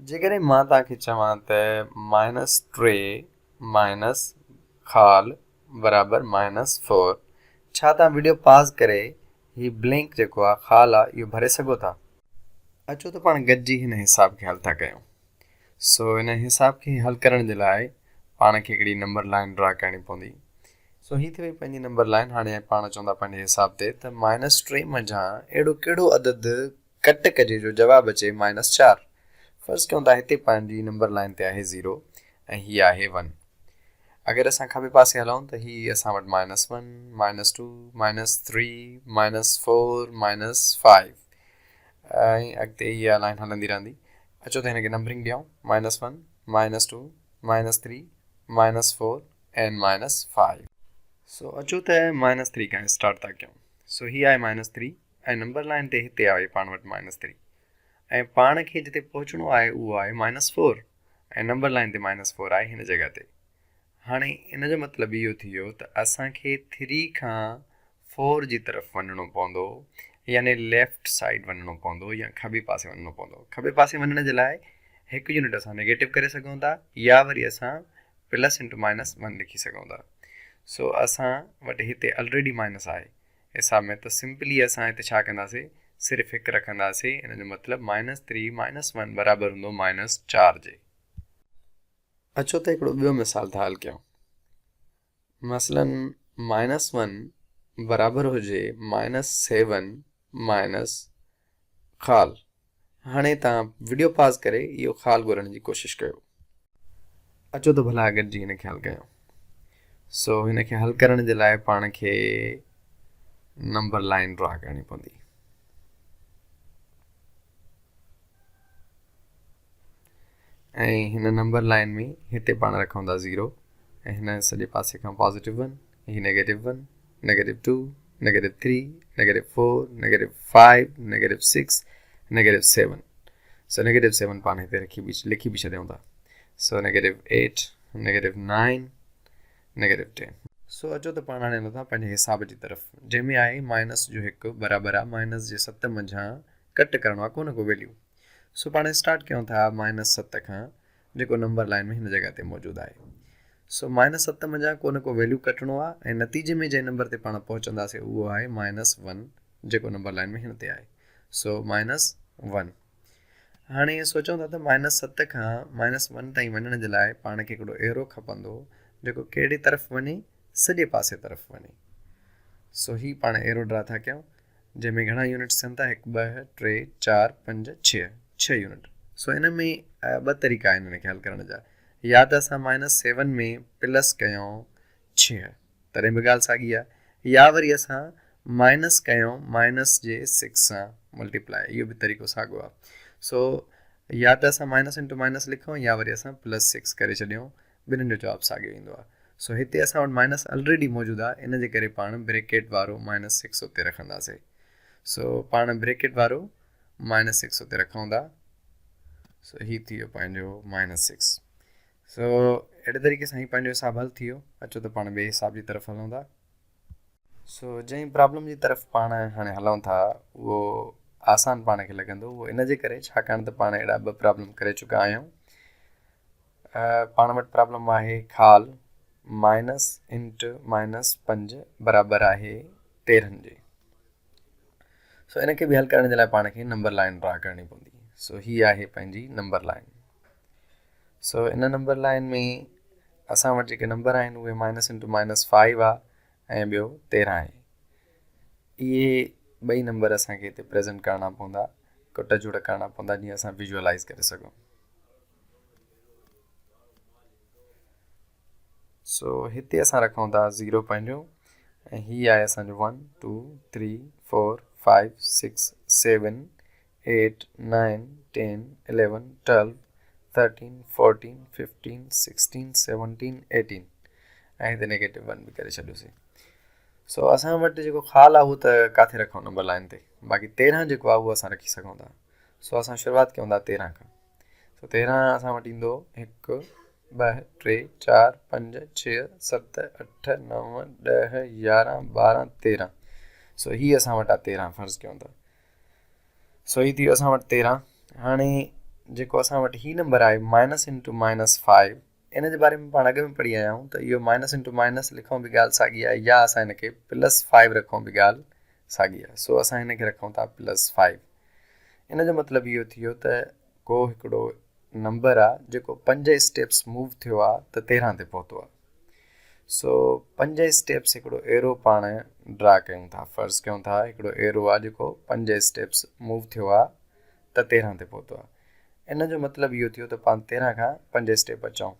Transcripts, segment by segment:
जेकॾहिं मां तव्हांखे चवां त -3 माइनस ख़ाल बराबरि -4, छा तव्हां वीडियो पॉज़ करे हीउ ब्लैंक जेको आहे ख़ाल आहे इहो भरे सघो था? अचो त पाण गॾिजी हिन हिसाब खे हल था कयूं। सो हिन हिसाब खे हल करण जे लाइ पाण खे हिकिड़ी नंबर लाइन ड्रा करणी पवंदी। सो हीअ थी वई पंहिंजी नंबर लाइन। हाणे पाण चवंदा पंहिंजे हिसाब ते त -3 मंझां अहिड़ो कहिड़ो अदद कट कजे जो जवाबु अचे -4। फर्ज़ कयूं था हिते पंहिंजी नंबर लाइन ते आहे 0 ऐं हीअ आहे 1। अगरि असां खॿे पासे हलूं त हीअ असां वटि -1 -2 -3 -4 -5 ऐं अॻिते इहा लाइन हलंदी रहंदी। अचो त हिनखे नंबरिंग ॾियूं -1 -2 -3 -4 ऐं -5। सो अचो त -3 खां स्टार्ट था कयूं। सो हीअ आहे -3 ऐं नंबर लाइन ते हिते आहे पाण वटि -3 ऐं पाण खे जिते पहुचणो आहे उहो आहे -4 ऐं नंबर लाइन ते -4 आहे हिन जॻह ते। हाणे इन जो मतिलबु इहो थी वियो त असांखे 3 खां 4 जी तरफ़ वञिणो पवंदो, यानी लेफ्ट साइड वञिणो पवंदो या खॿे पासे वञिणो पवंदो। खॿे पासे वञण जे लाइ हिकु यूनिट असां नेगेटिव करे सघूं था या वरी असां प्लस इंटू -1 लिखी सघूं था। सो असां वटि हिते ऑलरेडी माइनस आहे हिसाब में, त सिंपली असां हिते छा कंदासीं, सिर्फ़ु हिकु रखंदासीं। इन जो मतिलबु -3 -1 बराबरि हूंदो -4 जे। अचो त हिकिड़ो ॿियो मिसाल था हल कयूं। मसलन -1 बराबरि हुजे -7 माइनस ख़ाल। हाणे तव्हां वीडियो पॉज़ करे इहो ख़ाल ॻोल्हण जी कोशिशि कयो। अचो त भला गॾिजी हिनखे हल कयूं। सो हिनखे हल करण जे लाइ पाण खे नंबर लाइन ड्रा करणी पवंदी। ऐं हिन नंबर लाइन में हिते पाण रखूं था 0 ऐं हिन सॼे पासे खां +1, हीअ -1, -2, -3, -4, -5, -6, -7। सो -7 पाण हिते लिखी बि छॾियूं था। सो -8, -9, -10। सो अचो त पाण हाणे हलूं था पंहिंजे हिसाब जी तरफ़, जंहिंमें आहे माइनस जो 1 बराबरि आहे -7 मंझां कट करिणो आहे को न को वैल्यू। सो पाण स्टार्ट कयूं था -7 खां, जेको नंबर लाइन में हिन जॻह ते मौजूदु आहे। सो -7 मंझां को न को वैल्यू कटिणो आहे ऐं नतीजे में जंहिं नंबर ते पाण पहुचंदासीं उहो आहे -1, जेको नंबर लाइन में हिन ते आहे। सो -1। हाणे सोचूं था त -7 खां -1 ताईं वञण जे लाइ पाण खे हिकिड़ो एरो खपंदो जेको कहिड़ी तरफ़ वञे, सॼे पासे तरफ़ वञे। सो ही पाण एरो ड्रा था कयूं, जंहिंमें घणा यूनिट्स थियनि था, 1 2 3 4 5 6 यूनिट। सो हिन में 2 तरीक़ा आहिनि हिनखे हल करण जा। या त असां -7 में प्लस कयूं 6, तॾहिं बि ॻाल्हि साॻी आहे, या वरी असां माइनस कयूं -6 सां मल्टीप्लाई, इहो बि तरीक़ो साॻियो आहे। सो या त असां -* लिखूं या वरी असां +6 करे छॾियूं, ॿिन्हिनि जो जवाबु साॻियो ईंदो आहे। सो हिते असां वटि माइनस ऑलरेडी मौजूदु आहे, इन जे करे पाण ब्रेकेट वारो -6 उते रखंदासीं। सो पाण ब्रेकेट वारो -6 उते रखूं था। सो हीअ थी वियो पंहिंजो -6। सो अहिड़े तरीक़े सां ही पंहिंजो हिसाबु हल थी वियो। अचो त पाण ॿिए हिसाब जी तरफ़ हलूं था। सो जंहिं प्रॉब्लम जी तरफ़ पाण हाणे हलूं था उहो आसान पाण खे लॻंदो, उहो इन जे करे छाकाणि त पाण अहिड़ा 2 प्रॉब्लम करे चुका आहियूं। पाण वटि प्रॉब्लम आहे ख़ाल -5 बराबरि आहे 13 जे। सो इनखे बि हल करण जे लाइ पाण खे नंबर लाइन ड्रा करणी पवंदी। सो हीअ आहे पंहिंजी नंबर लाइन। सो इन नंबर लाइन में असां वटि जेके नंबर आहिनि उहे -5 आहे ऐं ॿियो 13 आहे। इहे ॿई नंबर असांखे हिते प्रेज़ेंट करणा पवंदा, कुट जुड़ करणा पवंदा, जीअं असां विजुअलाइज़ करे सघूं। सो हिते असां रखूं था 0 पंहिंजो ऐं हीअ आहे असांजो 1 2 3 4 5 6 7 8 9 10 11 12 13 14 15 16 17 18 ऐं हिते -1 बि करे छॾियोसीं। सो असां वटि जेको ख़ाल आहे उहो त किथे रखूं नंबर लाइन ते, बाक़ी 13 जेको आहे उहो असां रखी सघूं था। सो असां शुरूआति कयूं था 13 खां। सो 13 असां वटि ईंदो 1 2 3 4 5 6 7 8 9 10 11 12 13। सो हीअ असां वटि आहे 13, फ़र्ज़ु कयूं था। सो ही थी वियो असां वटि 13। हाणे जेको असां वटि ही नंबर आहे माइनस इंटू माइनस 5 इन जे बारे में पाण अॻु में पढ़ी आया आहियूं त इहो माइनस इंटू माइनस लिखूं बि ॻाल्हि साॻी आहे या असां हिनखे प्लस 5 रखूं बि ॻाल्हि साॻी आहे। सो असां हिनखे रखूं था प्लस 5। इन जो मतिलबु इहो थियो त को हिकिड़ो नंबर आहे जेको 5 स्टेप्स मूव थियो आहे त 13 ते पहुतो आहे। सो 5 स्टेप्स हिकिड़ो एरो पाण ड्रा कयूं था। फ़र्ज़ु कयूं था हिकिड़ो एरो आहे जेको 5 स्टेप्स मूव थियो आहे त 13 ते पहुतो आहे। इन जो मतिलबु इहो थियो त पाण 13 खां 5 स्टेप अचूं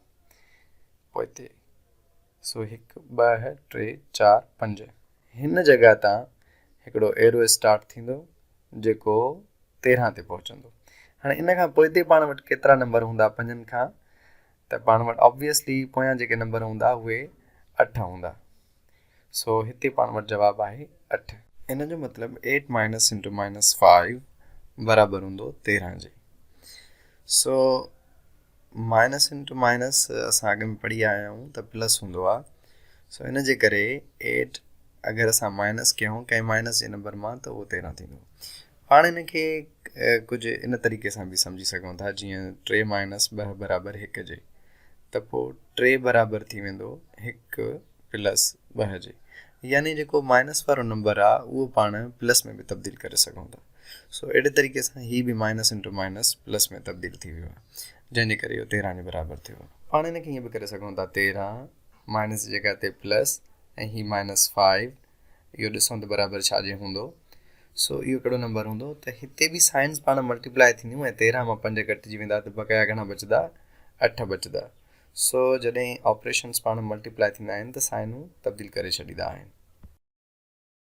पोइ हिते। सो 1 2 3 4 5 हिन जॻह तां हिकिड़ो एरो स्टार्ट थींदो जेको 13 ते पहुचंदो। हाणे इन खां पोइ हिते पाण वटि केतिरा नंबर हूंदा 5 खां त पाण वटि ऑब्वियसली पोयां जेके नंबर हूंदा उहे 8 हूंदा। सो हिते पाण वटि जवाबु आहे 8। इन जो मतिलबु 8 माइनस इंटू माइनस 5 बराबरि हूंदो 13 जे। सो माइनस इंटू माइनस असां अॻु में पढ़ी आया आहियूं त प्लस हूंदो आहे। सो इन जे करे 8 अगरि असां माइनस कयूं कंहिं माइनस जे नंबर मां त उहो 13 थींदो। पाण हिनखे कुझु इन तरीक़े सां बि सम्झी सघूं था जीअं 3 माइनस 2 बराबरि 1 जे त पोइ 3 बराबरि थी वेंदो 1 प्लस 2 जे। यानी जेको माइनस वारो नंबर आहे उहो पाण प्लस में बि तब्दील करे सघूं था। सो अहिड़े तरीक़े सां ही बि माइनस इंटू माइनस प्लस में तब्दील थी वियो आहे जंहिंजे करे इहो 13 जे बराबरि थियो। पाण हिनखे ईअं बि करे सघूं था 13 माइनस जी जॻह ते प्लस ऐं ही माइनस 5 इहो ॾिसूं त बराबरि छाजे हूंदो। सो इहो कहिड़ो नंबर हूंदो त हिते बि साइंस पाण मल्टीप्लाई थींदियूं ऐं 13 मां 5 कटिजी वेंदा त बक़ाया घणा बचंदा 8 बचंदा। सो जॾहिं ऑपरेशन्स पाण मल्टीप्लाई थींदा आहिनि त साइनूं तब्दील करे छॾींदा आहिनि।